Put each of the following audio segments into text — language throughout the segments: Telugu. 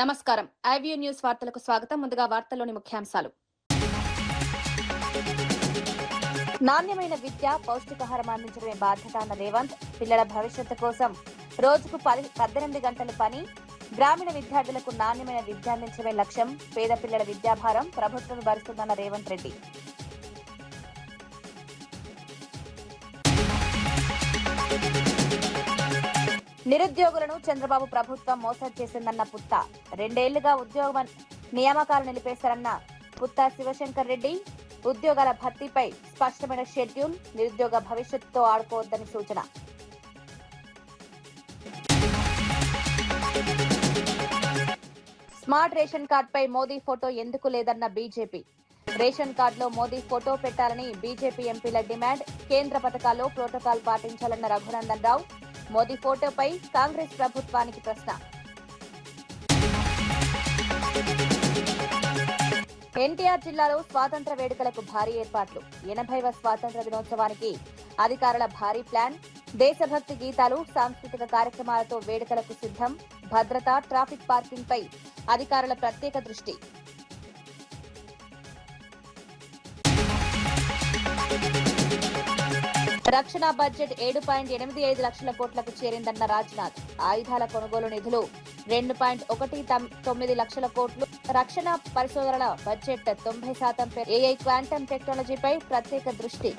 నమస్కారం ఐవ్యూ న్యూస్ వార్తలకు స్వాగతం. ముందుగా వార్తల్లోని ముఖ్యాంశాలు. నాణ్యమైన విద్య, పౌష్టికాహారం అందించడమే బాధ్యత అన్న రేవంత్. పిల్లల భవిష్యత్తు కోసం రోజుకు 18 గంటల పని. గ్రామీణ విద్యార్థులకు నాణ్యమైన విద్య అందించడమే లక్ష్యం. పేద పిల్లల విద్యాభారం ప్రభుత్వం భరిస్తుందన్న రేవంత్ రెడ్డి. నిరుద్యోగులను చంద్రబాబు ప్రభుత్వం మోసం చేసిందన్న పుత్త. 2 ఏళ్లుగా ఉద్యోగ నియామకాలు నిలిపేశారన్న పుత్త శివశంకర్ రెడ్డి. ఉద్యోగాల భర్తీపై స్పష్టమైన షెడ్యూల్. నిరుద్యోగ భవిష్యత్తుతో ఆడుకోవద్దని సూచన. స్మార్ట్ రేషన్ కార్డుపై మోదీ ఫోటో ఎందుకు లేదన్న బీజేపీ. రేషన్ కార్డులో మోదీ ఫోటో పెట్టాలని బీజేపీ ఎంపీల డిమాండ్. కేంద్ర పథకాల్లో ప్రోటోకాల్ పాటించాలన్న రఘునందన్ రావు. మోదీ ఫోటోపై కాంగ్రెస్ ప్రభుత్వానికి ప్రశ్న. ఎన్టీఆర్ జిల్లాలో స్వాతంత్ర వేడుకలకు భారీ ఏర్పాట్లు. 80వ స్వాతంత్ర దినోత్సవానికి అధికారుల భారీ ప్లాన్. దేశభక్తి గీతాలు, సాంస్కృతిక కార్యక్రమాలతో వేడుకలకు సిద్ధం. భద్రత, ట్రాఫిక్ పార్కింగ్ పై అధికారుల ప్రత్యేక దృష్టి. రక్షణ బడ్జెట్ 7.85 లక్షల కోట్లకు చేరిందన్న రాజ్నాథ్. ఆయుధాల కొనుగోలు నిధులు 2.19 లక్షల కోట్లు. రక్షణ పరిశోధనల బడ్జెట్ 90% ఏఐ క్వాంటమ్ టెక్నాలజీపై ప్రత్యేక దృష్టి.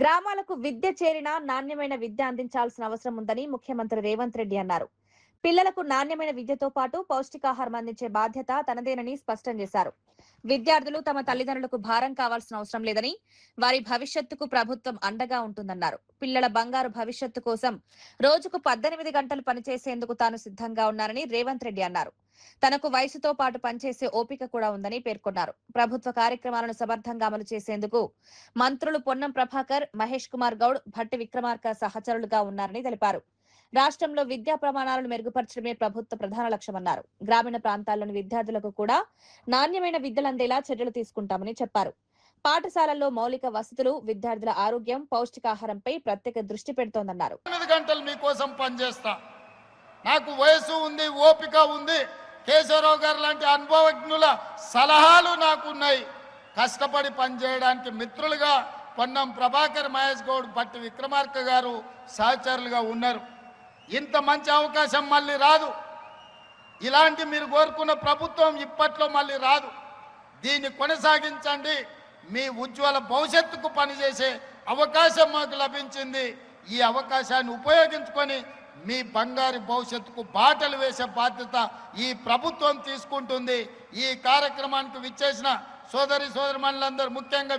గ్రామాలకు విద్య చేరినా నాణ్యమైన విద్య అందించాల్సిన అవసరం ఉందని ముఖ్యమంత్రి రేవంత్ రెడ్డి అన్నారు. పిల్లలకు నాణ్యమైన విద్యతో పాటు పౌష్టికాహారం అందించే బాధ్యత తనదేనని స్పష్టం చేశారు. విద్యార్థులు తమ తల్లిదండ్రులకు భారం కావాల్సిన అవసరం లేదని, వారి భవిష్యత్తుకు ప్రభుత్వం అండగా ఉంటుందన్నారు. పిల్లల బంగారు భవిష్యత్తు కోసం రోజుకు 18 గంటలు పనిచేసేందుకు తాను సిద్ధంగా ఉన్నారని రేవంత్ రెడ్డి అన్నారు. తనకు వయసుతో పాటు పనిచేసే ఓపిక కూడా ఉందని పేర్కొన్నారు. ప్రభుత్వ కార్యక్రమాలను సమర్థంగా అమలు చేసేందుకు మంత్రులు పొన్నం ప్రభాకర్, మహేష్ కుమార్ గౌడ్, భట్టి విక్రమార్క సహచరులుగా ఉన్నారని తెలిపారు. రాష్ట్రంలో విద్యా ప్రమాణాలను మెరుగుపరచడమే ప్రభుత్వ ప్రధాన లక్ష్యమన్నారు. గ్రామీణ ప్రాంతాల్లోని విద్యార్థులకు కూడా నాణ్యమైన విద్యలు అందేలా చర్యలు తీసుకుంటామని చెప్పారు. పాఠశాలల్లో మౌలిక వసతులు, విద్యార్థుల ఆరోగ్యం, పౌష్టికాహారంపై ప్రత్యేక దృష్టి పెడుతోందన్నారు. 8 గంటలు మీకోసం పనిచేస్తా. నాకు వయసు ఉంది, ఓపిక ఉంది. కేశవరావు గారు లాంటి అనుభవజ్ఞుల సలహాలు నాకున్నాయి. కష్టపడి పనిచేయడానికి మిత్రులుగా పొన్నం ప్రభాకర్, మహేష్ గౌడ్, భట్టి విక్రమార్క గారు సహచరులుగా ఉన్నారు. ఇంత మంచి అవకాశం మళ్ళీ రాదు. ఇలాంటి మీరు కోరుకున్న ప్రభుత్వం ఇప్పట్లో మళ్ళీ రాదు. దీన్ని కొనసాగించండి. మీ ఉజ్వల భవిష్యత్తుకు పనిచేసే అవకాశం మాకు లభించింది. ఈ అవకాశాన్ని ఉపయోగించుకొని మీ బంగారు భవిష్యత్తుకు బాటలు వేసే బాధ్యత ఈ ప్రభుత్వం తీసుకుంటుంది. ఈ కార్యక్రమానికి విచ్చేసిన సోదరిమణులందరూ, ముఖ్యంగా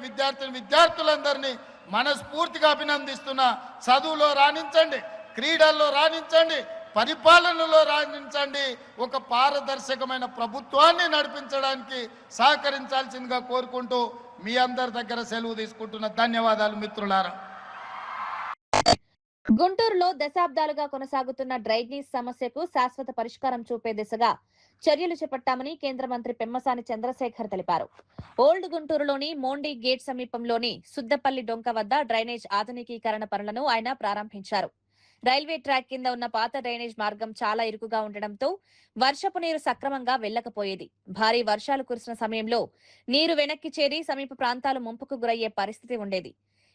విద్యార్థులందరినీ మనస్ఫూర్తిగా అభినందిస్తున్నా. చదువులో రాణించండి, క్రీడల్లో రాణించండి, పరిపాలనలో రాణించండి. ఒక పారదర్శకమైన ప్రభుత్వాన్ని నడిపించడానికి సహకరించాల్సిందిగా కోరుకుంటూ మీ అందరి దగ్గర సెలవు తీసుకుంటున్న ధన్యవాదాలు మిత్రులారా. గుంటూరులో దశాబ్దాలుగా కొనసాగుతున్న డ్రైనేజ్ సమస్యకు శాశ్వత పరిష్కారం చూపే దిశగా చర్యలు చేపట్టామని కేంద్ర మంత్రి పెమ్మసాని చంద్రశేఖర్ తెలిపారు. ఓల్డ్ గుంటూరులోని మోండి గేట్ సమీపంలోని సుద్దపల్లి డొంక వద్ద డ్రైనేజ్ ఆధునికీకరణ పనులను ఆయన ప్రారంభించారు. రైల్వే ట్రాక్ కింద ఉన్న పాత డ్రైనేజ్ మార్గం చాలా ఇరుకుగా ఉండడంతో వర్షపు నీరు సక్రమంగా వెళ్లకపోయేది. భారీ వర్షాలు కురిసిన సమయంలో నీరు వెనక్కి చేరి సమీప ప్రాంతాలు ముంపుకు గురయ్యే పరిస్థితి ఉండేది.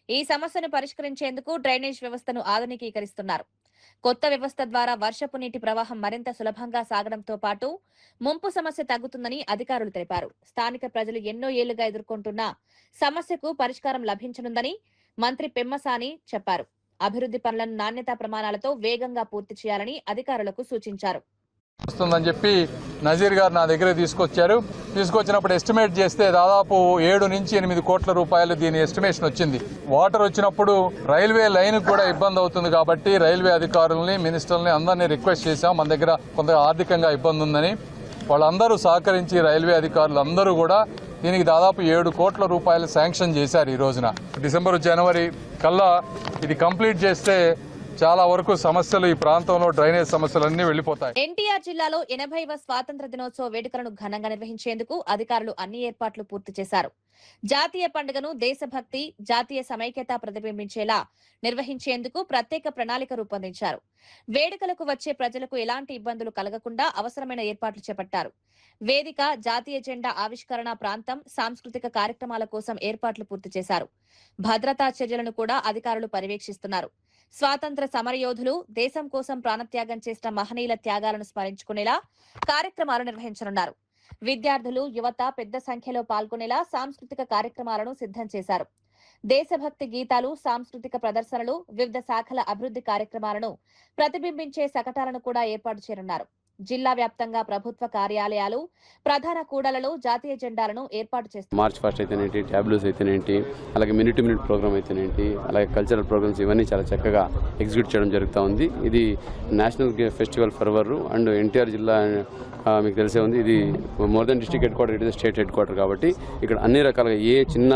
ఈ సమస్యను పరిష్కరించేందుకు డ్రైనేజ్ వ్యవస్థను ఆధునికీకరిస్తున్నారు. కొత్త వ్యవస్థ ద్వారా వర్షపు నీటి ప్రవాహం మరింత సులభంగా సాగడంతో పాటు ముంపు సమస్య తగ్గుతుందని అధికారులు తెలిపారు. స్థానిక ప్రజలు ఎన్నో ఏళ్లుగా ఎదుర్కొంటున్న సమస్యకు పరిష్కారం లభించనుందని మంత్రి పెమ్మసాని చెప్పారు. అభివృద్ధి పనులను నాణ్యతా ప్రమాణాలతో వేగంగా పూర్తి చేయాలని అధికారులకు సూచించారు. వస్తుందని చెప్పి నజీర్ గారు నా దగ్గర తీసుకొచ్చినప్పుడు ఎస్టిమేట్ చేస్తే దాదాపు 7 నుంచి 8 కోట్ల రూపాయలు దీని ఎస్టిమేషన్ వచ్చింది. వాటర్ వచ్చినప్పుడు రైల్వే లైన్ కూడా ఇబ్బంది అవుతుంది కాబట్టి రైల్వే అధికారులని, మినిస్టర్లని అందరినీ రిక్వెస్ట్ చేశాం. మన దగ్గర కొంత ఆర్థికంగా ఇబ్బంది ఉందని. వాళ్ళందరూ సహకరించి రైల్వే అధికారులు అందరూ కూడా దీనికి దాదాపు 7 కోట్ల రూపాయలు శాంక్షన్ చేశారు. ఈ రోజున డిసెంబర్, జనవరి కల్లా ఇది కంప్లీట్ చేస్తే చాలా వరకు సమస్యలు ఈ ప్రాంతంలో డ్రైనేజ్ సమస్యలన్నీ వెళ్లిపోతాయి. ఎన్టీఆర్ జిల్లాలో 80వ స్వాతంత్ర దినోత్సవ వేడుకలను ఘనంగా నిర్వహించేందుకు అధికారులు అన్ని ఏర్పాట్లు పూర్తి చేశారు. జాతీయ పండుగను దేశభక్తి, జాతీయ సమైక్యత ప్రతిబింబించేలా నిర్వహించేందుకు ప్రత్యేక ప్రణాళిక రూపొందించారు. వేడుకలకు వచ్చే ప్రజలకు ఎలాంటి ఇబ్బందులు కలగకుండా అవసరమైన ఏర్పాట్లు చేపట్టారు. వేదిక, జాతీయ జెండా ఆవిష్కరణ ప్రాంతం, సాంస్కృతిక కార్యక్రమాల కోసం ఏర్పాట్లు పూర్తి చేశారు. భద్రతా చర్యలను కూడా అధికారులు పర్యవేక్షిస్తున్నారు. స్వాతంత్ర సమరయోధులు, దేశం కోసం ప్రాణత్యాగం చేసిన మహనీయుల త్యాగాలను స్మరించుకునేలా కార్యక్రమాలు నిర్వహించనున్నారు. విద్యార్థులు, యువత పెద్ద సంఖ్యలో పాల్గొనేలా సాంస్కృతిక కార్యక్రమాలను సిద్ధం చేశారు. దేశభక్తి గీతాలు, సాంస్కృతిక ప్రదర్శనలు, వివిధ శాఖల అభివృద్ధి కార్యక్రమాలను ప్రతిబింబించే శకటాలను కూడా ఏర్పాటు చేయనున్నారు. జిల్లా వ్యాప్తంగా ప్రభుత్వ కార్యాలయాలు, ప్రధాన కూడలలో జాతీయ జెండాలను ఏర్పాటు చేస్తారు. మార్చ్ ఫస్ట్ అయితేనేంటి, ట్యాబ్లూస్ అయితేనేంటి, అలాగే మినిట్ టు మినిట్ ప్రోగ్రామ్ అయితేనేంటి, అలాగే కల్చరల్ ప్రోగ్రామ్స్ ఇవన్నీ చాలా చక్కగా ఎగ్జిక్యూట్ చేయడం జరుగుతూ ఉంది. ఇది నేషనల్ ఫెస్టివల్ ఫర్వర్ అండ్ ఎన్టీఆర్ జిల్లా మీకు తెలిసే ఉంది. ఇది more than district head quarter, ఇది స్టేట్ హెడ్ క్వార్టర్ కాబట్టి ఇక్కడ అన్ని రకాలుగా ఏ చిన్న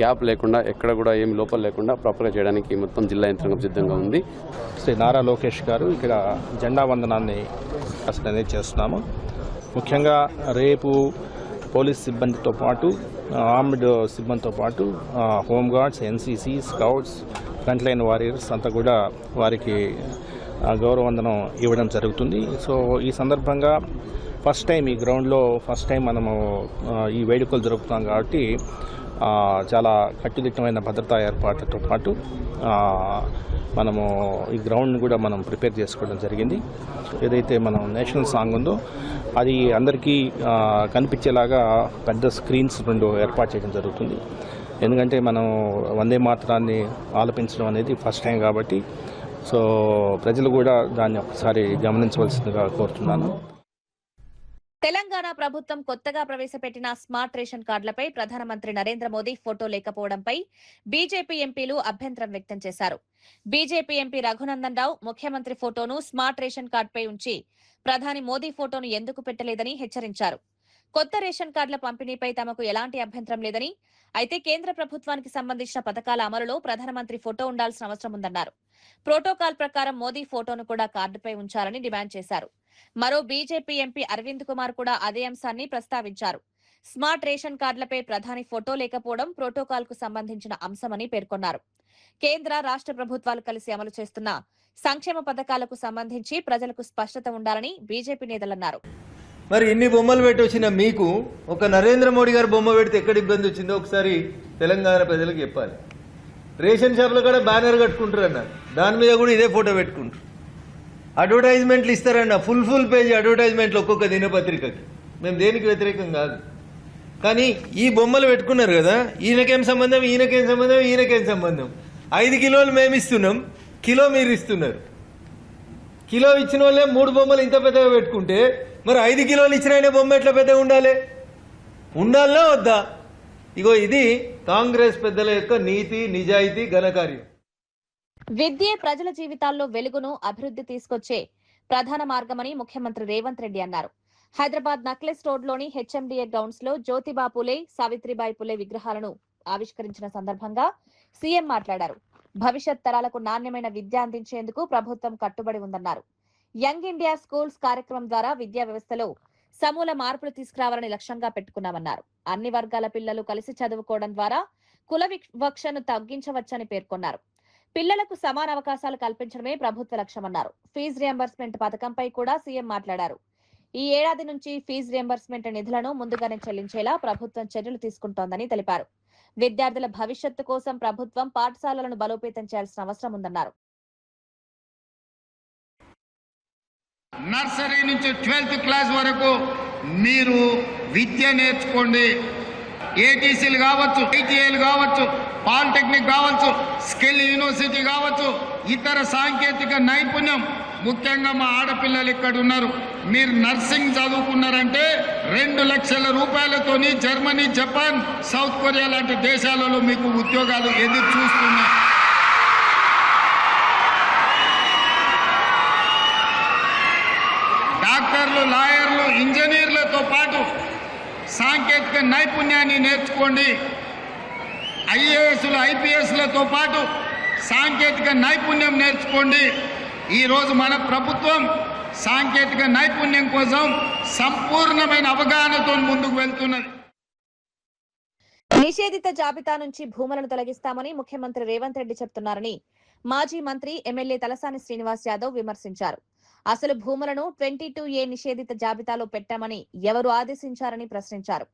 గ్యాప్ లేకుండా, ఎక్కడ కూడా ఏమి లోపల లేకుండా ప్రాపర్గా చేయడానికి మొత్తం జిల్లా యంత్రాంగం సిద్ధంగా ఉంది. శ్రీ నారా లోకేష్ గారు ఇక్కడ జెండా వందనాన్ని అనేది చేస్తున్నాము. ముఖ్యంగా రేపు పోలీస్ సిబ్బందితో పాటు, ఆర్మ్డ్ సిబ్బందితో పాటు home guards, NCC, scouts, front line warriors అంతా కూడా వారికి గౌరవవందనం ఇవ్వడం జరుగుతుంది. సో ఈ సందర్భంగా ఫస్ట్ టైం ఈ గ్రౌండ్లో మనము ఈ వేడుకలు జరుపుతాం కాబట్టి చాలా కట్టుదిట్టమైన భద్రతా ఏర్పాట్లతో పాటు మనము ఈ గ్రౌండ్ని కూడా మనం ప్రిపేర్ చేసుకోవడం జరిగింది. ఏదైతే మనం నేషనల్ సాంగ్ ఉందో అది అందరికీ కనిపించేలాగా పెద్ద స్క్రీన్స్ 2 ఏర్పాటు చేయడం జరుగుతుంది. ఎందుకంటే మనం వందే మాతరాన్ని ఆలపించడం అనేది ఫస్ట్ టైం కాబట్టి సో ప్రజలు కూడా దాన్ని ఒకసారి గమనించవలసిందిగా కోరుతున్నాను. తెలంగాణ ప్రభుత్వం కొత్తగా ప్రవేశపెట్టిన స్మార్ట్ రేషన్ కార్డులపై ప్రధానమంత్రి నరేంద్ర మోదీ ఫోటో లేకపోవడంపై బీజేపీ ఎంపీలు అభ్యంతరం వ్యక్తం చేశారు. బీజేపీ ఎంపీ రఘునందన్ రావు ముఖ్యమంత్రి ఫోటోను స్మార్ట్ రేషన్ కార్డుపై ఉంచి ప్రధాని మోదీ ఫోటోను ఎందుకు పెట్టలేదని హెచ్చరించారు. కొత్త రేషన్ కార్డుల పంపిణీపై తమకు ఎలాంటి అభ్యంతరం లేదని, అయితే కేంద్ర ప్రభుత్వానికి సంబంధించిన పథకాల అమలులో ప్రధానమంత్రి ఫోటో ఉండాల్సిన అవసరం ఉందన్నారు. ప్రోటోకాల్ ప్రకారం మోదీ ఫోటోను కూడా కార్డుపై ఉంచాలని డిమాండ్ చేశారు. మరో బీజేపీ ఎంపీ అరవింద్ కుమార్ కూడా అదే అంశాన్ని ప్రస్తావించారు. స్మార్ట్ రేషన్ కార్డులపై ప్రధాని ఫోటో లేకపోవడం ప్రోటోకాల్ కు సంబంధించిన అంశమని పేర్కొన్నారు. కేంద్ర, రాష్ట్ర ప్రభుత్వాలు కలిసి అమలు చేస్తున్న సంక్షేమ పథకాలకు సంబంధించి ప్రజలకు స్పష్టత ఉండాలని బీజేపీ నేతలన్నారు. మరి ఇన్ని బొమ్మలు పెట్టి వచ్చిన మీకు ఒక నరేంద్ర మోడీ గారు బొమ్మ పెడితే ఎక్కడ ఇబ్బంది వచ్చిందో ఒకసారి తెలంగాణ ప్రజలకు చెప్పాలి. రేషన్ షాపులో కూడా బ్యానర్ కట్టుకుంటారన్న, దాని మీద కూడా ఇదే ఫోటో పెట్టుకుంటారు. అడ్వర్టైజ్మెంట్లు ఇస్తారన్న, ఫుల్ పేజ్ అడ్వర్టైజ్మెంట్లు ఒక్కొక్క దినపత్రికకి. మేము దేనికి వ్యతిరేకం కాదు, కానీ ఈ బొమ్మలు పెట్టుకున్నారు కదా, ఈయనకేం సంబంధం, ఈయనకేం సంబంధం, ఈయనకేం సంబంధం. 5 కిలోలు మేము ఇస్తున్నాం, కిలో మీరు ఇస్తున్నారు. కిలో ఇచ్చిన వాళ్ళే 3 బొమ్మలు ఇంత పెద్దగా పెట్టుకుంటే మరి 5 కిలోలు ఇచ్చిన ఆయన బొమ్మ ఎట్లా పెద్దగా ఉండాలనా వద్దా? ఇగో ఇది కాంగ్రెస్ పెద్దల యొక్క నీతి, నిజాయితీ, ఘనకార్యం. విద్యే ప్రజల జీవితాల్లో వెలుగును, అభివృద్ధి తీసుకొచ్చే ప్రధాన మార్గమని ముఖ్యమంత్రి రేవంత్ రెడ్డి అన్నారు. హైదరాబాద్ నక్లెస్ రోడ్లోని హెచ్ఎండిఏ గ్రౌండ్స్ లో జ్యోతిబా పూలే, సావిత్రిబాయి పూలే విగ్రహాలను ఆవిష్కరించిన సందర్భంగా సీఎం మాట్లాడారు. భవిష్యత్ తరాలకు నాణ్యమైన విద్య అందించేందుకు ప్రభుత్వం కట్టుబడి ఉందన్నారు. యంగ్ ఇండియా స్కూల్స్ కార్యక్రమం ద్వారా విద్యా వ్యవస్థలో సమూల మార్పులు తీసుకురావాలని లక్ష్యంగా పెట్టుకున్నామన్నారు. అన్ని వర్గాల పిల్లలు కలిసి చదువుకోవడం ద్వారా కుల వివక్షను తగ్గించవచ్చని పేర్కొన్నారు. పిల్లలకు సమాన అవకాశాలు కల్పించడమే ప్రభుత్వ లక్ష్యమన్నారు. ఫీజు రియంబర్స్మెంట్ పథకంపై కూడా సీఎం మాట్లాడారు. ఈ ఏడాది నుంచి ఫీజు రియంబర్స్మెంట్ నిధులను ముందుగానే చెల్లించేలా ప్రభుత్వం చర్యలు తీసుకుంటోందని తెలిపారు. విద్యార్థుల భవిష్యత్తు కోసం ప్రభుత్వం పాఠశాలలను బలోపేతం చేయాల్సిన అవసరం ఉందన్నారు. నర్సరీ నుంచి 12th క్లాస్ వరకు మీరు విద్య నేర్చుకోండి. ఏటీసీలు కావచ్చు, ఐటీఐలు కావచ్చు, పాలిటెక్నిక్ కావచ్చు, స్కిల్ యూనివర్సిటీ కావచ్చు, ఇతర సాంకేతిక నైపుణ్యం, ముఖ్యంగా మా ఆడపిల్లలు ఇక్కడ ఉన్నారు. మీరు నర్సింగ్ చదువుకున్నారంటే 2 లక్షల రూపాయలతోని జర్మనీ, జపాన్, సౌత్ కొరియా లాంటి దేశాలలో మీకు ఉద్యోగాలు ఎదురు చూస్తున్నాయి. డాక్టర్లు, లాయర్లు, ఇంజనీర్లతో పాటు సాంకేతిక నైపుణ్యాన్ని నేర్చుకోండి. ఐఏఎస్లు, ఐపీఎస్లతో పాటు సాంకేతిక నైపుణ్యం నేర్చుకోండి. ఈరోజు మన ప్రభుత్వం సాంకేతిక నైపుణ్యం కోసం సంపూర్ణమైన అవగాహనతో ముందుకు వెళ్తున్నది. నిషేధిత జాబితా నుంచి భూములను తొలగిస్తామని ముఖ్యమంత్రి రేవంత్ రెడ్డి చెప్తున్నారని మాజీ మంత్రి ఎమ్మెల్యే తలసాని శ్రీనివాస్ యాదవ్ విమర్శించారు. అసలు భూములను 22A నిషేధిత జాబితాలో పెట్టామని ఎవరు ఆదేశించారని ప్రశ్నించారు.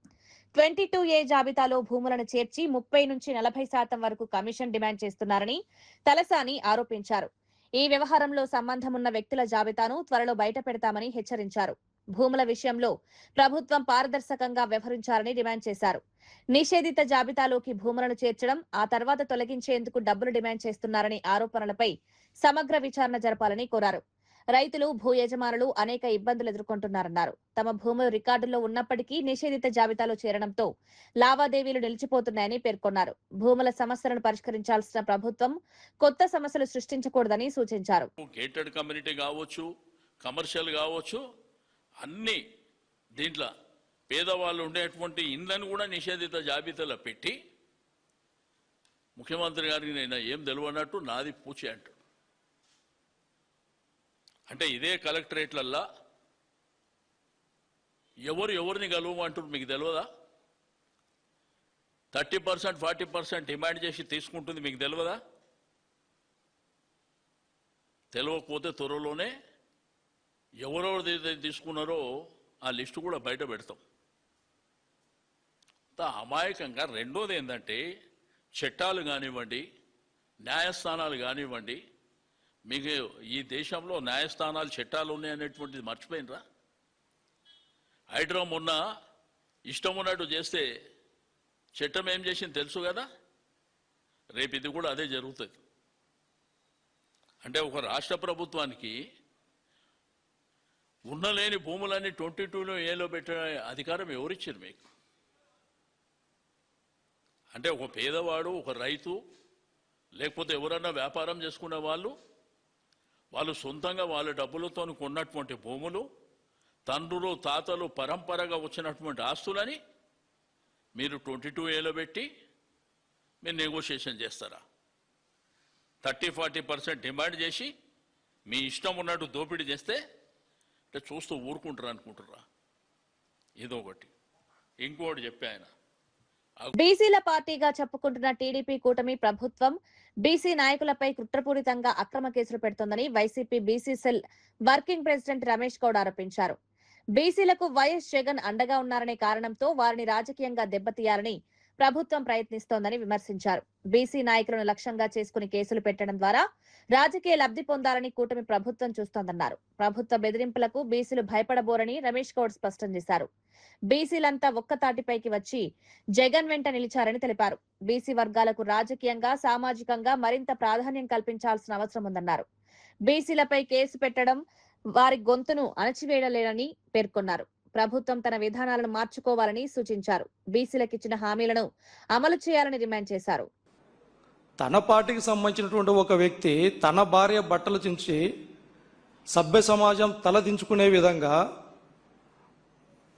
22A జాబితాలో భూములను చేర్చి 30 నుంచి 40% వరకు కమిషన్ డిమాండ్ చేస్తున్నారని తలసాని ఆరోపించారు. ఈ వ్యవహారంలో సంబంధమున్న వ్యక్తుల జాబితాను త్వరలో బయట పెడతామని హెచ్చరించారు. భూముల విషయంలో ప్రభుత్వం పారదర్శకంగా వ్యవహరించాలని డిమాండ్ చేశారు. నిషేధిత జాబితాలోకి భూములను చేర్చడం, ఆ తర్వాత తొలగించేందుకు డబ్బులు డిమాండ్ చేస్తున్నారని ఆరోపణలపై సమగ్ర విచారణ జరపాలని కోరారు. రైతులు, భూ యజమానులు అనేక ఇబ్బందులు ఎదుర్కొంటున్నారన్నారు. తమ భూములు రికార్డుల్లో ఉన్నప్పటికీ నిషేధిత జాబితాలో చేరడంతో లావాదేవీలు నిలిచిపోతున్నాయని పేర్కొన్నారు. భూముల సమస్యలను పరిష్కరించాల్సిన ప్రభుత్వం కొత్త సమస్యలు సృష్టించకూడదని సూచించారు. గేటెడ్ కమ్యూనిటీ కావచ్చు, కమర్షియల్ కావచ్చు, అన్ని దీంట్లో పేదవాళ్ళు ఉండేటువంటి ఇండ్లను కూడా నిషేధిత జాబితాలో పెట్టి ముఖ్యమంత్రి గారికి నేను ఏం తెలియనట్టు నాది పూచి అంటాడు. అంటే ఇదే కలెక్టరేట్లల్లా ఎవరిని కలవమంటారు మీకు తెలియదా? 30%, 40% డిమాండ్ చేసి తీసుకుంటుంది మీకు తెలియదా? తెలియకపోతే త్వరలోనే ఎవరెవరు తీసుకున్నారో ఆ లిస్టు కూడా బయట పెడతాం. అమాయకంగా రెండోది ఏంటంటే చట్టాలు కానివ్వండి, న్యాయస్థానాలు కానివ్వండి, మీకు ఈ దేశంలో న్యాయస్థానాలు చట్టాలు ఉన్నాయనేటువంటిది మర్చిపోయినరా? హైడ్రా మొన్న ఇష్టం ఉన్నట్టు చేస్తే చట్టం ఏం చేసింది తెలుసు కదా. రేపు ఇది కూడా అదే జరుగుతుంది. అంటే ఒక రాష్ట్ర ప్రభుత్వానికి ఉన్నలేని భూములన్నీ 22A పెట్టే అధికారం ఎవరిచ్చారు మీకు? అంటే ఒక పేదవాడు, ఒక రైతు, లేకపోతే ఎవరన్నా వ్యాపారం చేసుకునే వాళ్ళు సొంతంగా వాళ్ళ డబ్బులతో కొన్నటువంటి భూములు, తండ్రులు తాతలు పరంపరగా వచ్చినటువంటి ఆస్తులని మీరు 22A పెట్టి మీరు నెగోషియేషన్ చేస్తారా? 30-40% డిమాండ్ చేసి మీ ఇష్టం ఉన్నట్టు దోపిడీ చేస్తే అంటే చూస్తూ ఊరుకుంటారు అనుకుంటారా? ఇదొకటి. ఇంకోటి చెప్పి ఆయన బీసీల పార్టీగా చెప్పుకుంటున్న టీడీపీ కూటమి ప్రభుత్వం బీసీ నాయకులపై కుట్రపూరితంగా అక్రమ కేసులు పెడుతోందని YCP BC cell working president Ramesh Goud ఆరోపించారు. బీసీలకు వైఎస్ జగన్ అండగా ఉన్నారనే కారణంతో వారిని రాజకీయంగా దెబ్బతీయాలని ప్రభుత్వం ప్రయత్నిస్తోందని విమర్శించారు. బీసీ నాయకులను లక్ష్యంగా చేసుకుని కేసులు పెట్టడం ద్వారా రాజకీయ లబ్ధి పొందాలని కూటమి ప్రభుత్వం చూస్తోందన్నారు. ప్రభుత్వ బెదిరింపులకు బీసీలు భయపడబోరని రమేష్ గౌడ్ స్పష్టం చేశారు. బీసీలంతా ఒక్కతాటిపైకి వచ్చి జగన్ వెంట నిలిచారని తెలిపారు. బీసీ వర్గాలకు రాజకీయంగా, సామాజికంగా మరింత ప్రాధాన్యం కల్పించాల్సిన అవసరం ఉందన్నారు. బీసీలపై కేసు పెట్టడం వారి గొంతును అణచివేయలేనని పేర్కొన్నారు. ప్రభుత్వం తన విధానాలను మార్చుకోవాలని సూచించారు. బీసీలకు ఇచ్చిన హామీలను అమలు చేయాలని డిమాండ్ చేశారు. తన పార్టీకి సంబంధించినటువంటి ఒక వ్యక్తి తన భార్య బట్టలు చించి సభ్య సమాజం తలదించుకునే విధంగా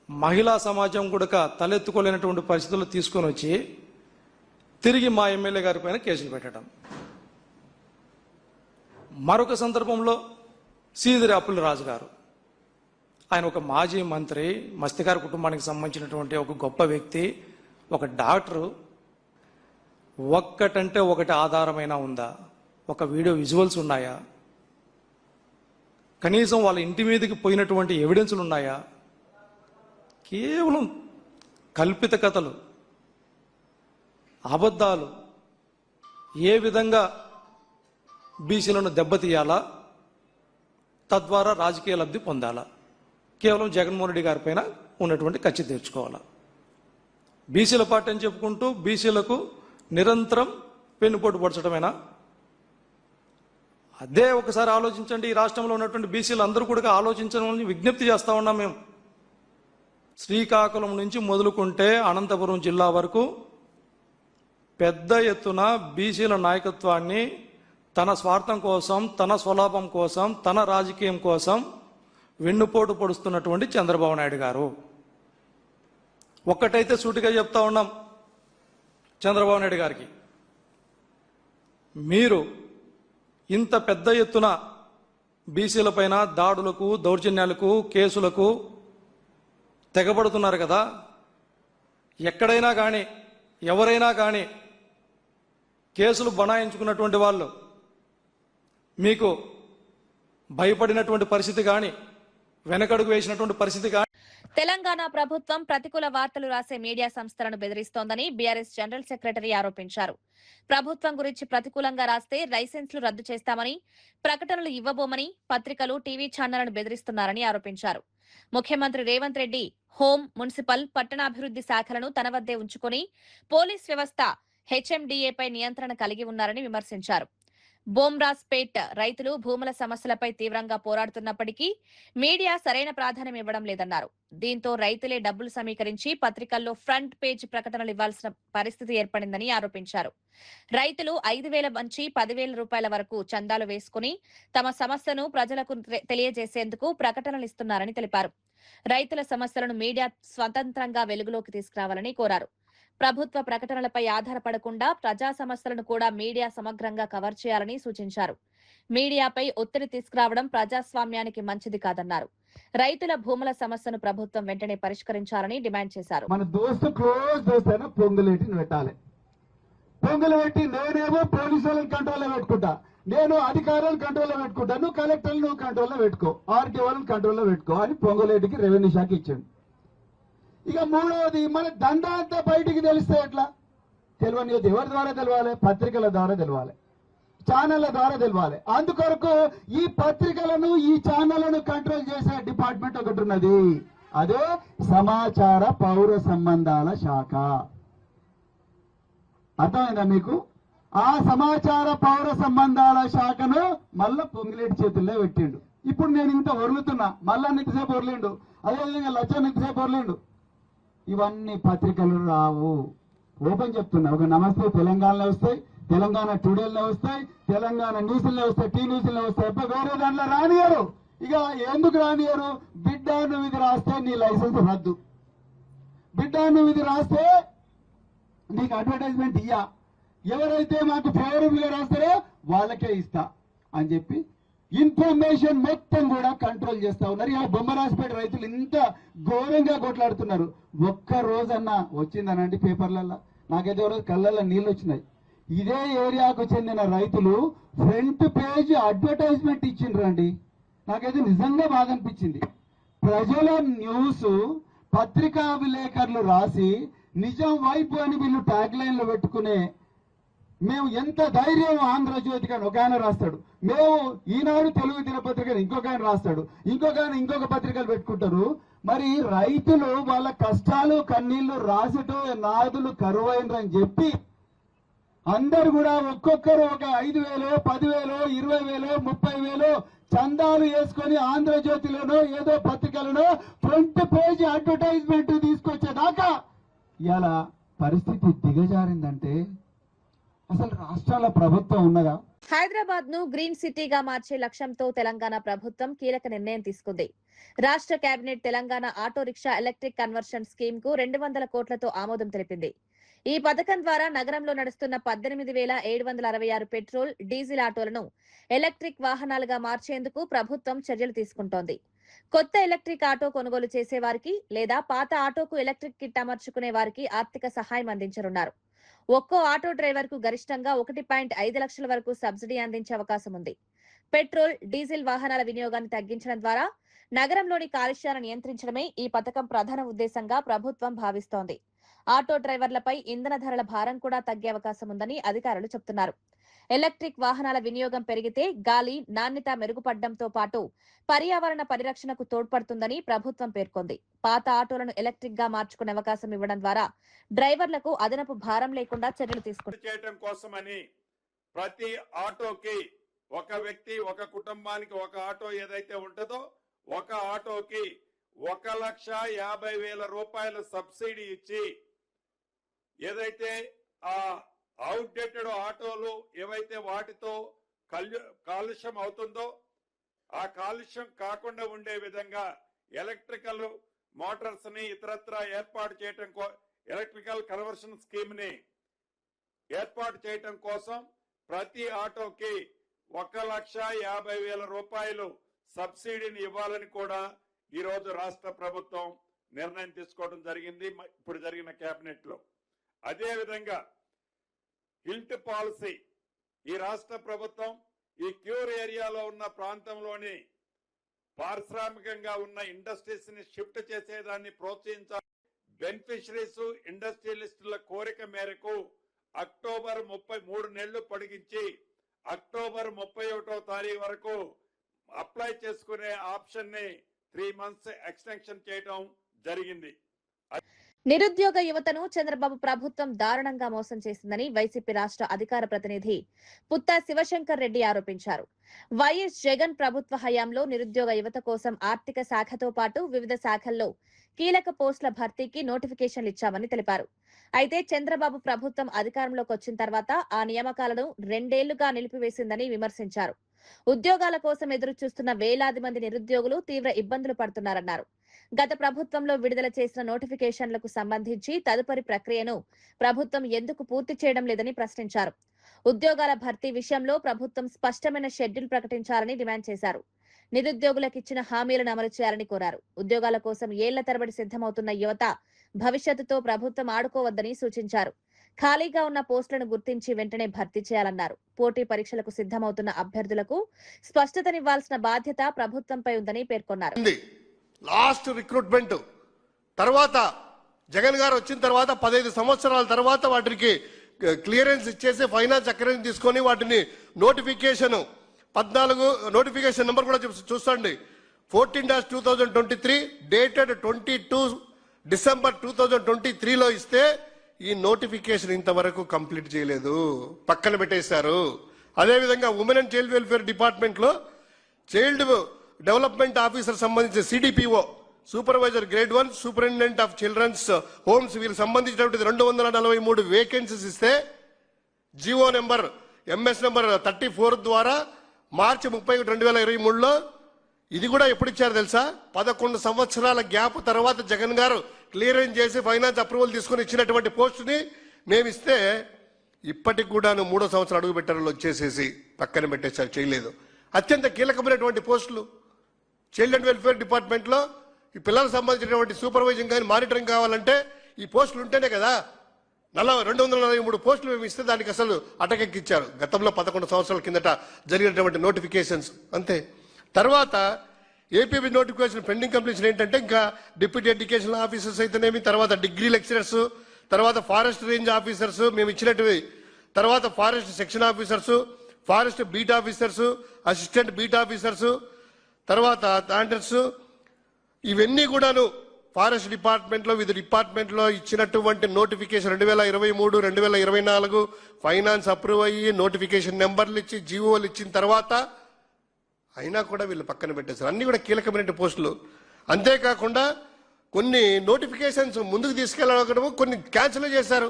మహిళా సమాజం కూడా తలెత్తుకోలేనటువంటి పరిస్థితులు తీసుకొని వచ్చి తిరిగి మా ఎమ్మెల్యే గారి పైన కేసులు పెట్టడం. మరొక సందర్భంలో సీదిరి అప్పులరాజు గారు, ఆయన ఒక మాజీ మంత్రి, మస్తిగారి కుటుంబానికి సంబంధించినటువంటి ఒక గొప్ప వ్యక్తి, ఒక డాక్టరు. ఒక్కటంటే ఒకటి ఆధారమైన ఉందా? ఒక వీడియో విజువల్స్ ఉన్నాయా? కనీసం వాళ్ళ ఇంటి మీదకి పోయినటువంటి ఎవిడెన్స్లు ఉన్నాయా? కేవలం కల్పిత కథలు, అబద్ధాలు. ఏ విధంగా బీసీలను దెబ్బతీయాలా, తద్వారా రాజకీయ లబ్ధి పొందాలా, కేవలం జగన్మోహన్ రెడ్డి గారి పైన ఉన్నటువంటి కచ్చి తీర్చుకోవాలా. బీసీల పార్టీ అని చెప్పుకుంటూ బీసీలకు నిరంతరం పెన్నుపోటు పొడచడమేనా? అదే ఒకసారి ఆలోచించండి. ఈ రాష్ట్రంలో ఉన్నటువంటి బీసీలు అందరూ కూడా ఆలోచించడం విజ్ఞప్తి చేస్తా ఉన్నాం మేము. శ్రీకాకుళం నుంచి మొదలుకుంటే అనంతపురం జిల్లా వరకు పెద్ద ఎత్తున బీసీల నాయకత్వాన్ని తన స్వార్థం కోసం, తన స్వలాభం కోసం, తన రాజకీయం కోసం వెన్నుపోటు పొడుస్తున్నటువంటి చంద్రబాబు నాయుడు గారు. ఒక్కటైతే సూటిగా చెప్తా ఉన్నాం చంద్రబాబు నాయుడు గారికి, మీరు ఇంత పెద్ద ఎత్తున బీసీలపైన దాడులకు, దౌర్జన్యాలకు, కేసులకు తెగబడుతున్నారు కదా. ఎక్కడైనా కానీ, ఎవరైనా కానీ కేసులు బనాయించుకున్నటువంటి వాళ్ళు మీకు భయపడినటువంటి పరిస్థితి కానీ, వెనకడుగు వేసినటువంటి పరిస్థితి కానీ. తెలంగాణ ప్రభుత్వం ప్రతికూల వార్తలు రాసే మీడియా సంస్థలను బెదిరిస్తోందని బీఆర్ఎస్ జనరల్ సెక్రటరీ ఆరోపించారు. ప్రభుత్వం గురించి ప్రతికూలంగా రాస్తే లైసెన్సులు రద్దు చేస్తామని, ప్రకటనలు ఇవ్వబోమని పత్రికలు, టీవీ ఛానళ్లను బెదిరిస్తున్నారని ఆరోపించారు. ముఖ్యమంత్రి రేవంత్ రెడ్డి హోం, మున్సిపల్, పట్టణాభివృద్ధి శాఖలను తన వద్దే ఉంచుకుని పోలీస్ వ్యవస్థ, హెచ్ఎండిఏపై నియంత్రణ కలిగి ఉన్నారని విమర్శించారు. బోమ్రాస్పేట్ రైతులు భూముల సమస్యలపై తీవ్రంగా పోరాడుతున్నప్పటికీ మీడియా సరైన ప్రాధాన్యం ఇవ్వడం లేదన్నారు. దీంతో రైతులే డబ్బులు సమీకరించి పత్రికల్లో ఫ్రంట్ పేజ్ ప్రకటనలు ఇవ్వాల్సిన పరిస్థితి ఏర్పడిందని ఆరోపించారు. రైతులు 5,000 నుంచి 10,000 రూపాయల వరకు చందాలు వేసుకుని తమ సమస్యను ప్రజలకు తెలియజేసేందుకు ప్రకటనలు ఇస్తున్నారని తెలిపారు. రైతుల సమస్యలను మీడియా స్వతంత్రంగా వెలుగులోకి తీసుకురావాలని కోరారు. ప్రభుత్వ ప్రకటనలపై ఆధారపడకుండా ప్రజా సమస్యలను కూడా మీడియా సమగ్రంగా కవర్ చేయాలని సూచించారు. మీడియాపై ఒత్తిడి తీసుకురావడం ప్రజాస్వామ్యానికి మంచిది కాదన్నారు. రైతుల భూముల సమస్యను ప్రభుత్వం వెంటనే పరిష్కరించాలని డిమాండ్ చేశారు. మన దోస్తు క్లోజ్ దోస్త్ అయినా పొంగులేటిని పెట్టాలి. పొంగులు పెట్టి నేనేమో పోలీసులను కంట్రోల్లో పెట్టుకుంటా, నేను అధికారులను కంట్రోల్లో పెట్టుకుంటా, నువ్వు కలెక్టర్లు నువ్వు కంట్రోల్లో పెట్టుకో, ఆర్టీఓలను కంట్రోల్లో పెట్టుకో అని పొంగులేటికి రెవెన్యూ శాఖ ఇచ్చాడు. ఇక మూడవది, మన దందా అంతా బయటికి తెలిస్తే ఎట్లా? తెలియనిది ఎవరి ద్వారా తెలవాలి? పత్రికల ద్వారా తెలవాలి, ఛానళ్ల ద్వారా తెలవాలి. అందుకొరకు ఈ పత్రికలను, ఈ ఛానళ్లను కంట్రోల్ చేసే డిపార్ట్మెంట్ ఒకటి ఉన్నది, అదే సమాచార పౌర సంబంధాల శాఖ. అర్థమైందా మీకు? ఆ సమాచార పౌర సంబంధాల శాఖను మళ్ళా పొంగిలేటి చేతుల్లో పెట్టిండు. ఇప్పుడు నేను ఇంత ఒర్లుతున్నా, మళ్ళా నింతసేపు ఒర్లిండు, అదేవిధంగా లచ్చ నింతసేపు ఒర్లిండు. ఇవన్నీ పత్రికలు రావు. ఓపెన్ చెప్తున్నా, ఒక నమస్తే తెలంగాణలో వస్తాయి, తెలంగాణ టుడేలో వస్తాయి, తెలంగాణ న్యూస్లో వస్తాయి, టీ న్యూస్లో వస్తాయి, వేరే దాంట్లో రానియరు. ఇక ఎందుకు రానియరు? బిడ్డ నువ్వు ఇది రాస్తే నీ లైసెన్స్ రద్దు, బిడ్డ నువ్వు ఇది రాస్తే నీకు అడ్వర్టైజ్మెంట్ ఇయ్యా, ఎవరైతే మాకు ఫేవరబుల్ గా రాస్తారో వాళ్ళకే ఇస్తా అని చెప్పి ఇన్ఫర్మేషన్ మొత్తం కూడా కంట్రోల్ చేస్తా ఉన్నారు. ఇలా బొమ్మరాజపేట రైతులు ఇంత ఘోరంగా కొట్లాడుతున్నారు. ఒక్క రోజన్నా వచ్చిందనండి పేపర్లలో? నాకైతే రోజు కళ్ళల్లో నీళ్ళు వచ్చినాయి. ఇదే ఏరియాకు చెందిన రైతులు ఫ్రంట్ పేజ్ అడ్వర్టైజ్మెంట్ ఇచ్చిండ్రండి. నాకైతే నిజంగా బాధ అనిపించింది. ప్రజల న్యూస్ పత్రికా విలేకరులు రాసి నిజం వైపు అని వీళ్ళు ట్యాగ్ లైన్లు పెట్టుకునే, మేము ఎంత ధైర్యం ఆంధ్రజ్యోతి కానీ ఒక ఆయన రాస్తాడు, మేము ఈనాడు తెలుగు దినపత్రిక ఇంకొక ఆయన రాస్తాడు, ఇంకొక ఆయన ఇంకొక పత్రికలు పెట్టుకుంటారు. మరి రైతులు వాళ్ళ కష్టాలు కన్నీళ్లు రాసటో నాదులు కరువైనరని చెప్పి అందరు కూడా ఒక్కొక్కరు ఒక 5,000, 10,000, 20,000, 30,000 చందాలు వేసుకొని ఆంధ్రజ్యోతిలోనో ఏదో పత్రికలను ఫ్రంట్ పేజ్ అడ్వర్టైజ్మెంట్ తీసుకొచ్చేదాకా ఇలా పరిస్థితి దిగజారిందంటే అసలు రాష్ట్రాల ప్రభుత్వం ఉన్నదా? హైదరాబాద్ ను గ్రీన్ సిటీగా మార్చే లక్ష్యంతో తెలంగాణ ప్రభుత్వం కీలక నిర్ణయం తీసుకుంది. రాష్ట్ర cabinet Telangana auto rickshaw electric conversion scheme కు 200 కోట్లతో ఆమోదం తెలిపింది. ఈ పథకం ద్వారా నగరంలో నడుస్తున్న 18,766 పెట్రోల్, డీజిల్ ఆటోలను ఎలక్ట్రిక్ వాహనాలుగా మార్చేందుకు ప్రభుత్వం చర్యలు తీసుకుంటోంది. కొత్త ఎలక్ట్రిక్ ఆటో కొనుగోలు చేసే వారికి లేదా పాత ఆటోకు ఎలక్ట్రిక్ కిట్ అమర్చుకునే వారికి ఆర్థిక సహాయం అందించనున్నారు. ఒక్కో ఆటో డ్రైవర్ కు గరిష్టంగా 1.5 లక్షల వరకు సబ్సిడీ అందించే అవకాశం ఉంది. పెట్రోల్, డీజిల్ వాహనాల వినియోగాన్ని తగ్గించడం ద్వారా నగరంలోని కాలుష్యాన్ని నియంత్రించడమే ఈ పథకం ప్రధాన ఉద్దేశంగా ప్రభుత్వం భావిస్తోంది. ఆటో డ్రైవర్లపై ఇంధన ధరల భారం కూడా తగ్గే అవకాశం ఉందని అధికారులు చెబుతున్నారు. ఎలక్ట్రిక్ వాహనాల వినియోగం పెరిగితే గాలి నాణ్యత మెరుగుపడడంతో పాటు పర్యావరణ పరిరక్షణకు తోడ్పడుతుందని ప్రభుత్వం పేర్కొంది. పాత ఆటోలను ఎలక్ట్రిక్ గా మార్చుకునే అవకాశం ఇవ్వడం ద్వారా డ్రైవర్లకు అదనపు భారం లేకుండా చర్యలు చేయడం కోసమని ప్రతి ఆటోకి ఒక వ్యక్తి, ఒక కుటుంబానికి ఒక ఆటో ఏదైతే ఉంటుందో ఒక ఆటోకి 1,50,000 రూపాయల సబ్సిడీ ఇచ్చి ఏదైతే ఆ అవుట్డేటెడ్ ఆటోలు ఏవైతే వాటితో కాలుష్యం అవుతుందో ఆ కాలుష్యం కాకుండా ఉండే విధంగా ఎలక్ట్రికల్ మోటార్స్ ని ఇతరత్రా ఏర్పాటు చేయడం, ఎలక్ట్రికల్ కన్వర్షన్ స్కీమ్ ని ఏర్పాటు చేయడం కోసం ప్రతి ఆటోకి 1,50,000 రూపాయలు సబ్సిడీని ఇవ్వాలని కూడా ఈరోజు రాష్ట్ర ప్రభుత్వం నిర్ణయం తీసుకోవడం జరిగింది ఇప్పుడు జరిగిన కేబినెట్ లో. అదేవిధంగా హిల్ట్ పాలసీ ఈ రాష్ట్ర ప్రభుత్వం ఈ క్యూర్ ఏరియాలో ఉన్న ప్రాంతంలోని పారిశ్రామికంగా ఉన్న ఇండస్ట్రీస్ ని షిఫ్ట్ చేసేదాన్ని ప్రోత్సహించాలి. బెనిఫిషరీస్ ఇండస్ట్రియలిస్టుల కోరిక మేరకు అక్టోబర్ 33 నెలలు పొడిగించి అక్టోబర్ 31వ తారీఖు వరకు అప్లై చేసుకునే ఆప్షన్ ని 3 months ఎక్స్టెన్షన్ చేయడం జరిగింది. నిరుద్యోగ యువతను చంద్రబాబు ప్రభుత్వం దారుణంగా మోసం చేసిందని వైసీపీ రాష్ట్ర అధికార ప్రతినిధి పుత్తా శివశంకర్ రెడ్డి ఆరోపించారు. వైఎస్ జగన్ ప్రభుత్వ హయాంలో నిరుద్యోగ యువత కోసం ఆర్థిక శాఖతో పాటు వివిధ శాఖల్లో కీలక పోస్టుల భర్తీకి నోటిఫికేషన్లు ఇచ్చామని తెలిపారు. అయితే చంద్రబాబు ప్రభుత్వం అధికారంలోకి వచ్చిన తర్వాత ఆ నియామకాలను 2 ఏళ్లుగా నిలిపివేసిందని విమర్శించారు. ఉద్యోగాల కోసం ఎదురు చూస్తున్న వేలాది మంది నిరుద్యోగులు తీవ్ర ఇబ్బందులు పడుతున్నారన్నారు. గత ప్రభుత్వంలో విడుదల చేసిన నోటిఫికేషన్లకు సంబంధించి తదుపరి ప్రక్రియను ప్రభుత్వం ఎందుకు పూర్తి చేయడం లేదని ప్రశ్నించారు. ఉద్యోగాల భర్తీ విషయంలో ప్రభుత్వం స్పష్టమైన షెడ్యూల్ ప్రకటించాలని డిమాండ్ చేశారు. నిరుద్యోగులకు ఇచ్చిన హామీలను అమలు చేయాలని కోరారు. ఉద్యోగాల కోసం ఏళ్ల తరబడి సిద్ధమవుతున్న యువత భవిష్యత్తుతో ప్రభుత్వం ఆడుకోవద్దని సూచించారు. ఖాళీగా ఉన్న పోస్టులను గుర్తించి వెంటనే భర్తీ చేయాలన్నారు. పోటీ పరీక్షలకు సిద్ధమవుతున్న అభ్యర్థులకు స్పష్టతనివ్వాల్సిన బాధ్యత ప్రభుత్వంపై ఉందని పేర్కొన్నారు. లాస్ట్ రిక్రూట్మెంట్ తర్వాత జగన్ గారు వచ్చిన తర్వాత 15 సంవత్సరాల తర్వాత వాటికి క్లియరెన్స్ ఇచ్చేసి ఫైనాన్స్ అక్రెడిట్ తీసుకొని వాటిని నోటిఫికేషన్ 14 నోటిఫికేషన్ నెంబర్ కూడా చూడండి 14-2023 డేటెడ్ 22 డిసెంబర్ 2023లో ఇస్తే ఈ నోటిఫికేషన్ ఇంతవరకు కంప్లీట్ చేయలేదు, పక్కన పెట్టేశారు. అదేవిధంగా women and child welfare department లో చైల్డ్ డెవలప్మెంట్ ఆఫీసర్ సంబంధించిన CDPO supervisor grade 1 superintendent of children's homes వీరికి సంబంధించినటువంటి 243 వేకెన్సీస్ ఇస్తే జిఓ నెంబర్ ఎంఎస్ నెంబర్ 34 ద్వారా మార్చి 31, 2023లో ఇది కూడా ఎప్పుడు ఇచ్చారు తెలుసా? 11 సంవత్సరాల గ్యాప్ తర్వాత జగన్ గారు క్లియరెన్స్ చేసి ఫైనాన్స్ అప్రూవల్ తీసుకుని ఇచ్చినటువంటి పోస్టుని మేము ఇస్తే ఇప్పటికి కూడా 3వ సంవత్సరం అడుగు పెట్టారు వచ్చేసేసి పక్కన పెట్టేసారు, చేయలేదు. అత్యంత కీలకమైనటువంటి పోస్టులు చైల్డ్ అండ్ వెల్ఫేర్ డిపార్ట్మెంట్ లో ఈ పిల్లలకు సంబంధించినటువంటి సూపర్వైజింగ్ కానీ మానిటరింగ్ కావాలంటే ఈ పోస్టులు ఉంటేనే కదా. 243 పోస్టులు మేము ఇస్తే దానికి అసలు అటకెక్కిచ్చారు. గతంలో 11 సంవత్సరాల కిందట జరిగినటువంటి నోటిఫికేషన్స్ అంతే. తర్వాత ఏపీబీ నోటిఫికేషన్ పెండింగ్ కంప్లీషన్ ఏంటంటే ఇంకా డిప్యూటీ ఎడ్యుకేషన్ ఆఫీసర్స్ అయితేనేమి, తర్వాత డిగ్రీ లెక్చరర్స్, తర్వాత ఫారెస్ట్ రేంజ్ ఆఫీసర్స్ మేము ఇచ్చినట్టు, తర్వాత forest section officers, forest beat officers, assistant beat officers, తర్వాత టాండర్స్, ఇవన్నీ కూడాను ఫారెస్ట్ డిపార్ట్మెంట్ లో వివిధ డిపార్ట్మెంట్ లో ఇచ్చినటువంటి నోటిఫికేషన్ 2023, 2024 ఫైనాన్స్ అప్రూవ్ అయ్యి నోటిఫికేషన్ నెంబర్లు ఇచ్చి జీవోలు ఇచ్చిన తర్వాత అయినా కూడా వీళ్ళు పక్కన పెట్టేశారు. అన్ని కూడా కీలకమైన పోస్టులు. అంతేకాకుండా కొన్ని నోటిఫికేషన్స్ ముందుకు తీసుకెళ్ళడం కొన్ని క్యాన్సిల్ చేశారు.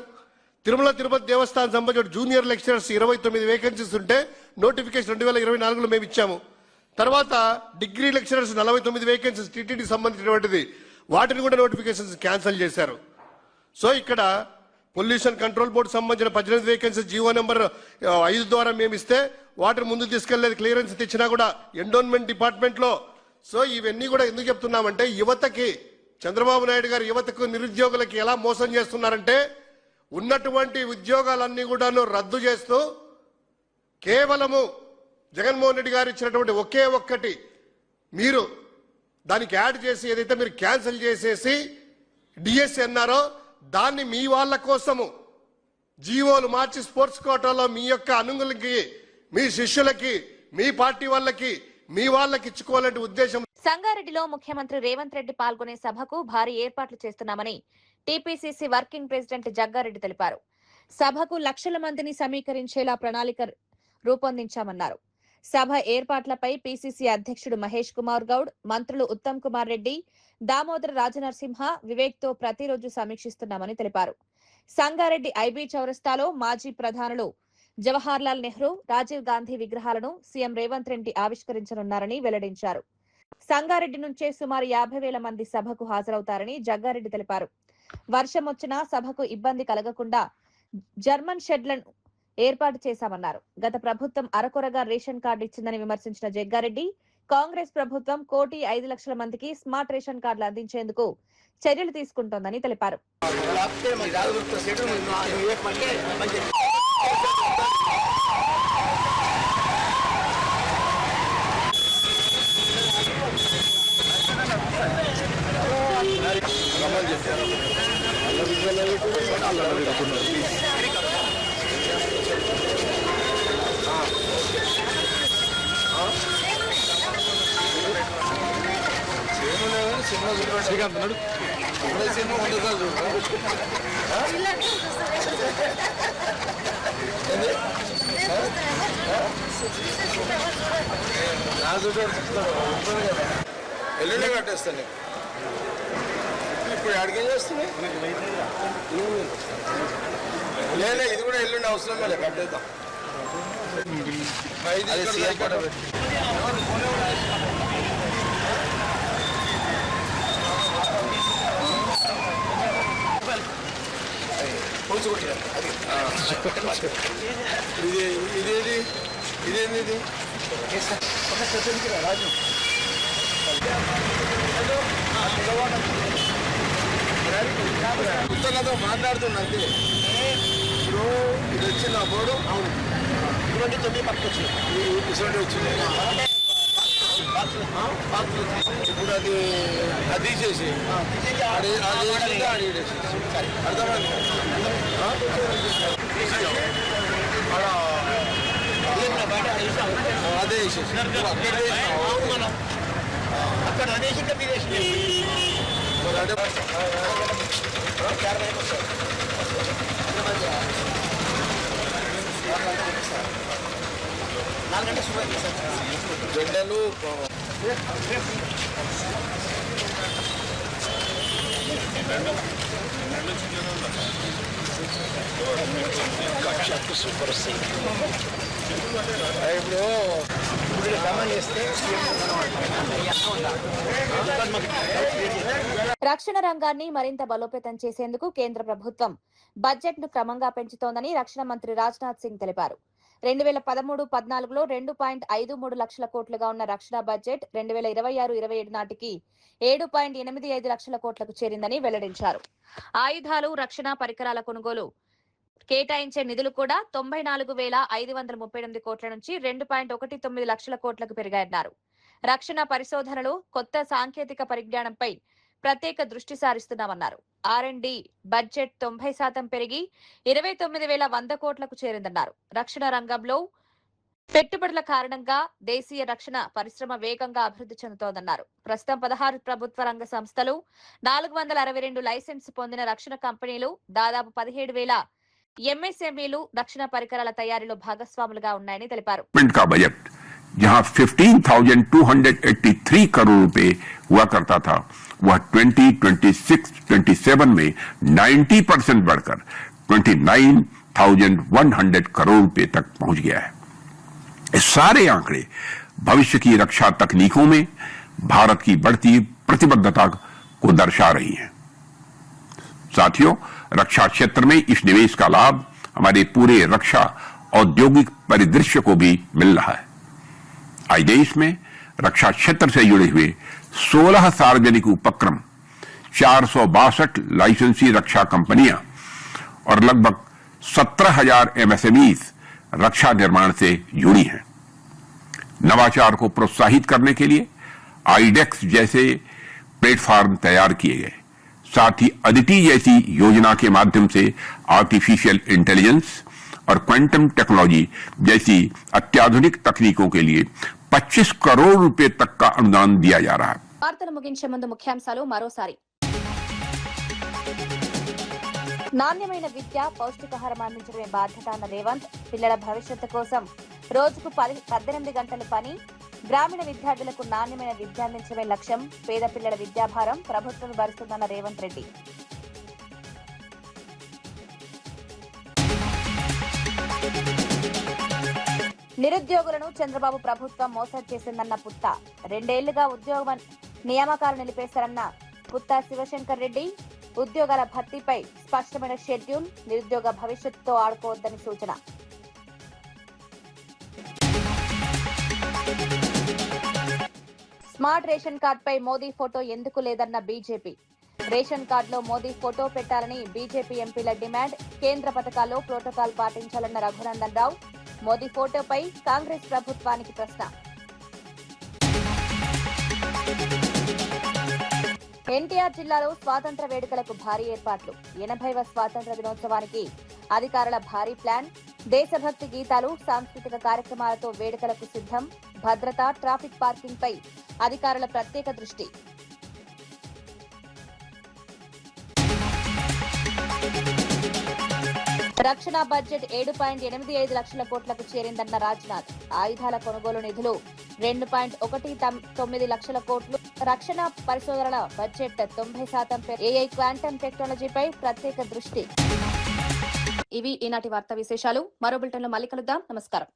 తిరుమల తిరుపతి దేవస్థానం సంబంధించిన జూనియర్ లెక్చరర్స్ 29 వేకెన్సీస్ ఉంటే నోటిఫికేషన్ 2024లో మేము ఇచ్చాము. తర్వాత డిగ్రీ లెక్చరర్స్ 49 వేకెన్సీస్ టీటీడీ సంబంధించినటువంటిది, వాటిని కూడా నోటిఫికేషన్స్ క్యాన్సిల్ చేశారు. సో ఇక్కడ పొల్యూషన్ కంట్రోల్ బోర్డు సంబంధించిన 18 వేకెన్సీస్ జీవో నెంబర్ 5 ద్వారా మేము ఇస్తే వాటిని ముందు తీసుకెళ్లేదు, క్లియరెన్స్ తెచ్చినా కూడా ఎండోన్మెంట్ డిపార్ట్మెంట్ లో. సో ఇవన్నీ కూడా ఎందుకు చెప్తున్నామంటే యువతకి, చంద్రబాబు నాయుడు గారు యువతకు నిరుద్యోగులకి ఎలా మోసం చేస్తున్నారంటే ఉన్నటువంటి ఉద్యోగాలన్నీ కూడాను రద్దు చేస్తూ కేవలము జగన్మోహన్ రెడ్డి గారు ఇచ్చినటువంటి ఒకే ఒక్కటి మీరు దానికి యాడ్ చేసి ఏదైతే మీరు క్యాన్సిల్ చేసేసి డిఎస్సి అన్నారో దాన్ని మీ వాళ్ళ కోసము జీవోలు మార్చి స్పోర్ట్స్ కోటాలో మీ యొక్క అనుగులకి, మీ శిష్యులకి, మీ పార్టీ వాళ్ళకి, మీ వాళ్ళకి ఇచ్చుకోవాలంటే ఉద్దేశం. సంగారెడ్డిలో ముఖ్యమంత్రి రేవంత్ రెడ్డి పాల్గొనే సభకు భారీ ఏర్పాట్లు చేస్తున్నామని టీపీసీసీ వర్కింగ్ ప్రెసిడెంట్ జగ్గారెడ్డి తెలిపారు. సభకు లక్షల మందిని సమీకరించేలా ప్రణాళిక రూపొందించామన్నారు. సభ ఏర్పాట్లపై పీసీసీ అధ్యక్షుడు మహేష్ కుమార్ గౌడ్, మంత్రులు ఉత్తమ్ కుమార్ రెడ్డి, దామోదర రాజనరసింహ, వివేక్ తో ప్రతిరోజు సమీక్షిస్తున్నామని తెలిపారు. సంగారెడ్డి ఐబీ చౌరస్తాలో మాజీ ప్రధానులు జవహర్లాల్ నెహ్రూ, రాజీవ్ గాంధీ విగ్రహాలను సీఎం రేవంత్ రెడ్డి ఆవిష్కరించనున్నారని వెల్లడించారు. సంగారెడ్డి నుంచే సుమారు 50,000 మంది సభకు హాజరవుతారని జగ్గారెడ్డి తెలిపారు. వర్షం వచ్చినా సభకు ఇబ్బంది కలగకుండా జర్మన్ షెడ్లను ఏర్పాటు చేశామన్నారు. గత ప్రభుత్వం అరకొరగా రేషన్ కార్డు ఇచ్చిందని విమర్శించిన జగ్గారెడ్డి, కాంగ్రెస్ ప్రభుత్వం 1,05,00,000 మందికి స్మార్ట్ రేషన్ కార్డులు అందించేందుకు చర్యలు తీసుకుంటోందని తెలిపారు. ఎల్లుండి కట్టేస్తాను ఇప్పుడు అడిగేం చేస్తున్నాయి లేదా ఇది కూడా ఎల్లుండి అవసరం లేదు కట్టేద్దాం ఇదేది ఇదేంది ఇది రాజు ఉత్తరాతో మాట్లాడుతున్నా అంతే ఇప్పుడు ఇది వచ్చింది ఆ బోర్డు అవును 29 పక్కకు వచ్చింది వచ్చింది ఇప్పుడు అది తీసేసి అర్థమైంది అదే అక్కడ అనేసి జెండాలు రక్షణ రంగాన్ని మరింత బలోపేతం చేసేందుకు కేంద్ర ప్రభుత్వం బడ్జెట్ ను క్రమంగా పెంచుతోందని రక్షణ మంత్రి రాజ్నాథ్ సింగ్ తెలిపారు. 2013-14లో 2.53 లక్షల కోట్లుగా ఉన్న రక్షణ బడ్జెట్ 2026-27 నాటికి 7.85 లక్షల కోట్లకు చేరిందని వెల్లడించారు. ఆయుధాలు, రక్షణ పరికరాల కొనుగోలు కేటాయించే నిధులు కూడా 94,538 కోట్ల నుంచి 2.19 లక్షల కోట్లకు పెరిగాయన్నారు. రక్షణ పరిశోధనలు, కొత్త సాంకేతిక పరిజ్ఞానంపై ప్రత్యేక దృష్టి సారిస్తున్నామన్నారు. R&D బడ్జెట్ 90% పెరిగి 29,100 కోట్లకు చేరిందన్నారు. రక్షణ రంగంలో పెట్టుబడుల కారణంగా దేశీయ రక్షణ పరిశ్రమ వేగంగా అభివృద్ధి చెందుతోందన్నారు. ప్రస్తుతం 16 ప్రభుత్వ రంగ సంస్థలు, 462 లైసెన్స్ పొందిన రక్షణ కంపెనీలు, దాదాపు 17,000 MSMEలు రక్షణ పరికరాల తయారీలో భాగస్వాములుగా ఉన్నాయని తెలిపారు. जहां 15,283 करोड़ रुपए हुआ करता था वह 2026-27 में 90% बढ़कर 29,100 करोड़ रुपए तक पहुंच गया है। ये सारे आंकड़े भविष्य की रक्षा तकनीकों में भारत की बढ़ती प्रतिबद्धता को दर्शा रही हैं। साथियों, रक्षा क्षेत्र में इस निवेश का लाभ हमारे पूरे रक्षा औद्योगिक परिदृश्य को भी मिल रहा है। आज देश में रक्षा क्षेत्र से जुड़े हुए 16 सार्वजनिक उपक्रम, 462 लाइसेंसी रक्षा कंपनियां और लगभग 17,000 MSMEs रक्षा निर्माण से जुड़ी हैं। नवाचार को प्रोत्साहित करने के लिए आईडेक्स जैसे प्लेटफॉर्म तैयार किए गए। साथ ही अदिति जैसी योजना के माध्यम से आर्टिफिशियल इंटेलिजेंस और क्वांटम टेक्नोलॉजी जैसी अत्याधुनिक तकनीकों के लिए 25 करोड़ रुपए तक का अनुदान दिया जा रहा है। వార్తలు ముగించే ముందు ముఖ్యాంశాలు మరోసారి. నాణ్యమైన విద్య, పౌష్టికాహారం అందించడమే బాధ్యత అన్న రేవంత్. పిల్లల భవిష్యత్తు కోసం రోజుకు 18 గంటలు పని. గ్రామీణ విద్యార్థులకు నాణ్యమైన విద్య అందించడమే లక్ష్యం. పేద పిల్లల విద్యాభారం ప్రభుత్వం భరిస్తుందన్న రేవంత్ రెడ్డి. నిరుద్యోగులను చంద్రబాబు ప్రభుత్వం మోసం చేసిందన్న పుత్త. 2 ఏళ్లుగా ఉద్యోగ నియామకాలు నిలిపేశారన్న పుత్త శివశంకర్ రెడ్డి. ఉద్యోగాల భర్తీపై స్పష్టమైన షెడ్యూల్, నిరుద్యోగ భవిష్యత్తుతో ఆడుకోవద్దని సూచన. స్మార్ట్ రేషన్ కార్డుపై మోదీ ఫోటో ఎందుకు లేదన్న బీజేపీ. రేషన్ కార్డులో మోదీ ఫోటో పెట్టాలని బీజేపీ ఎంపీల డిమాండ్. కేంద్ర పథకాల్లో ప్రోటోకాల్ పాటించాలన్న రఘునందన్ రావు. మోదీ ఫోటోపై కాంగ్రెస్ ప్రభుత్వానికి ప్రశ్న. ఎన్టీఆర్ జిల్లాలో స్వాతంత్ర వేడుకలకు భారీ ఏర్పాట్లు. 80వ స్వాతంత్ర దినోత్సవానికి అధికారుల భారీ ప్లాన్. దేశభక్తి గీతాలు, సాంస్కృతిక కార్యక్రమాలతో వేడుకలకు సిద్ధం. భద్రత, ట్రాఫిక్ పార్కింగ్ పై అధికారుల ప్రత్యేక దృష్టి. రక్షణ బడ్జెట్ 7.85 లక్షల కోట్లకు చేరిందన్న రాజ్నాథ్. ఆయుధాల కొనుగోలు నిధులు 2.19 లక్షల కోట్లు. రక్షణ పరిశోధనల బడ్జెట్ 90% ఏఐ క్వాంటమ్ టెక్నాలజీపై ప్రత్యేక దృష్టి. ఇవి ఈనాటి వార్తా విశేషాలు. మరో బులెటిన్లో మళ్ళీ కలుద్దాం. నమస్కారం.